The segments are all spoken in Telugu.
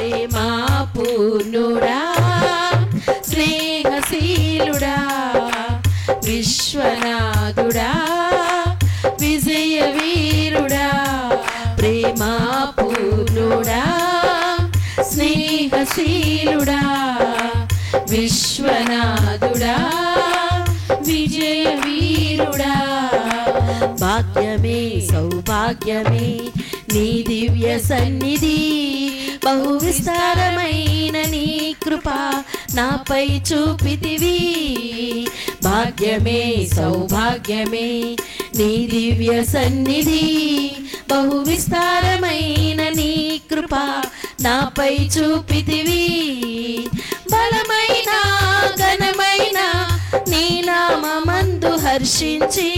ప్రేమా పూర్ణుడా స్నేహశీలుడా విశ్వనాథుడా విజయ వీరుడా ప్రేమా పూర్ణుడా స్నేహశీలుడా విశ్వనాథుడా విజయ వీరుడా భాగ్యమే సౌభాగ్యమే నీ దివ్య సన్నిధి బహు విస్తారమైన నీ కృప నాపై చూపితివి భాగ్యమే సౌభాగ్యమే నీ దివ్య సన్నిధి బహు విస్తారమైన నీ కృప నాపై చూపితివి బలమైన ఘనమైన నీ నామమందు హర్షించి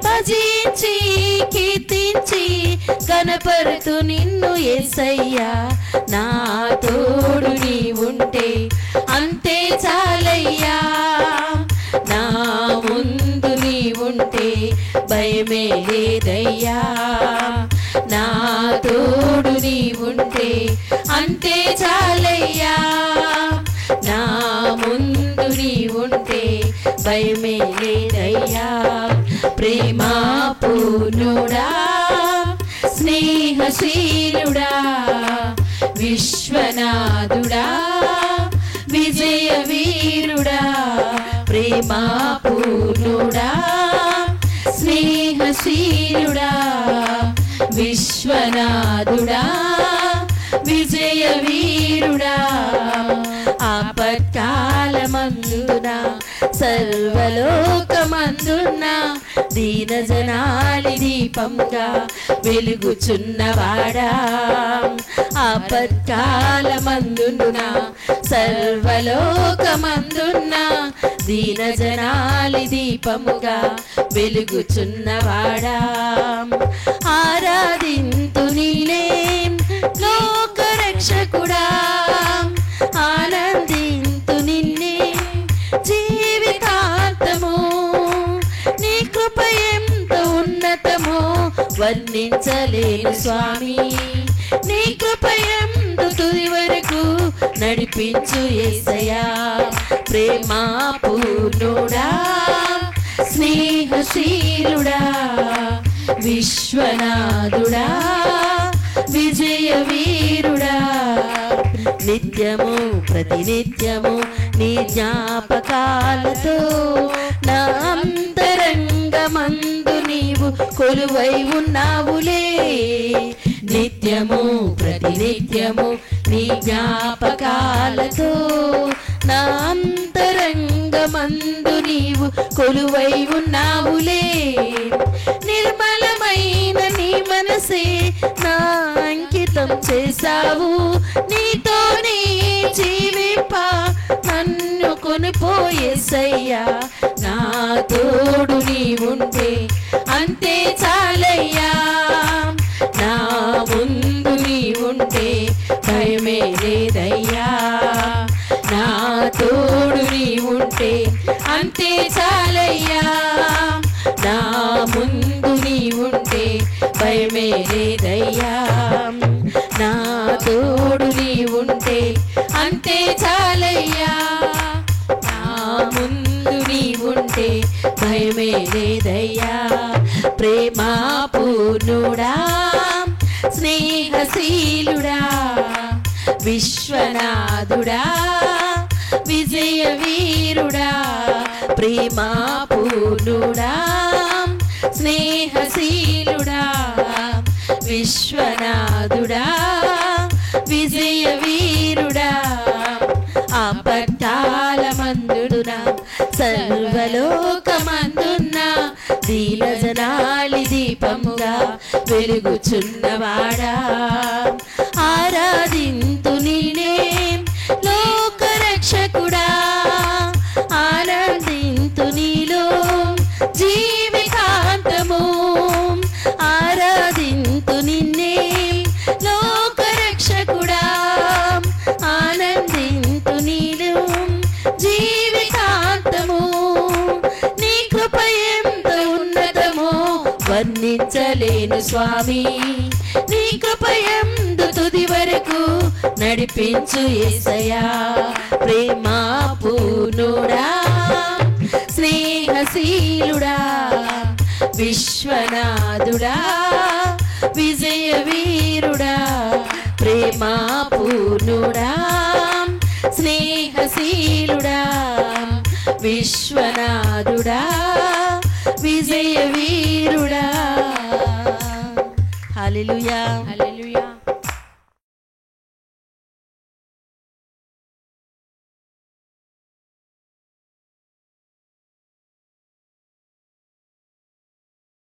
భజించి కీర్తించి గణపరుతు నిన్ను యేసయ్యా నా తోడు నీ ఉంటే అంతే చాలయ్యా నా ముందు నీ ఉంటే భయమే లేదయ్యా నా తోడు నీ ఉంటే అంతే చాలయ్యా నా ముందు నీ ఉంటే భయమే లేదయ్యా ప్రేమా పూర్ణుడా స్నేహశీలుడా విశ్వనాథుడా విజయ వీరుడా ప్రేమా పూర్ణుడా స్నేహశీలుడా విశ్వనాథుడా విజయ వీరుడా ఆపత్కాలమందున సర్వలోకమందున దీనజనాలి దీపంగా వెలుగుచున్నవాడా ఆపత్కాలమందున సర్వలోకమందున దీనజనాలి దీపముగా వెలుగుచున్నవాడా ఆరాధింతు నీలే లోకరక్షకుడా ఆనందింతు నిన్నే జీవితాంతము నీ కృప ఎంత ఉన్నతమో వర్ణించలేను స్వామి నీ కృప ఎంత తుది వరకు నడిపించు యేసయ్యా ప్రేమా పూర్ణుడా స్నేహశీలుడా విశ్వనాథుడా విజయ వీరుడా నిత్యము ప్రతినిత్యము నీ జ్ఞాపకాలతో నా అంతరంగమందు నీవు కొలువై ఉన్నావులే నిత్యము ప్రతినిత్యము నీ జ్ఞాపకాలతో నా అంతరంగమందు నీవు కొలువై ఉన్నావులే నిర్మలమైన నీ మనసే నా అంకితం చేశావు నీతోనే జీవింప నన్ను కొనిపోయేసయ్యా నా తోడు నీ ఉంటే అంతే చాలయ్యా నా ముందు నీ ఉంటే భయమే లేదయ్యా నా తోడు నీ ఉంటే అంతే చాలయ్యా నా ముందు నీ ఉంటే భయమే లేదయ్యా నా తోడు నీ ఉంటే అంతే చాలయ్యా నా ముందు నీ ఉంటే భయమే లేదయ్యా ప్రేమా పూర్ణుడా స్నేహశీలుడా విశ్వనాథుడా విజయ వీరుడా ప్రేమా పూర్ణుడా స్నేహశీలుడా విశ్వనాథుడా విజయ వీరుడా ఆపత్కాలమందున సర్వలోకమందున దీనజనాలి దీపముగా వెలుగుచున్నవాడా ఆరాధింతు నిన్నే లోకరక్షకుడా ఆనందింతు నీలో జీవితాంతము ఆరాధింతు నిన్నే లోకరక్షకుడా ఆనందింతు నీలో జీవితాంతము నీ కృప ఎంత ఉన్నతమో వర్ణించలేను స్వామి నీ కృప ఎంత యందు తుది వరకు నడిపించు యేసయ్యా. ప్రేమ పూర్ణుడా, స్నేహశీలుడా, విశ్వనాథుడా, విజయ వీరుడా. ప్రేమ పూర్ణుడా, స్నేహశీలుడా, విశ్వనాథుడా, విజయ వీరుడా. హల్లెలూయా.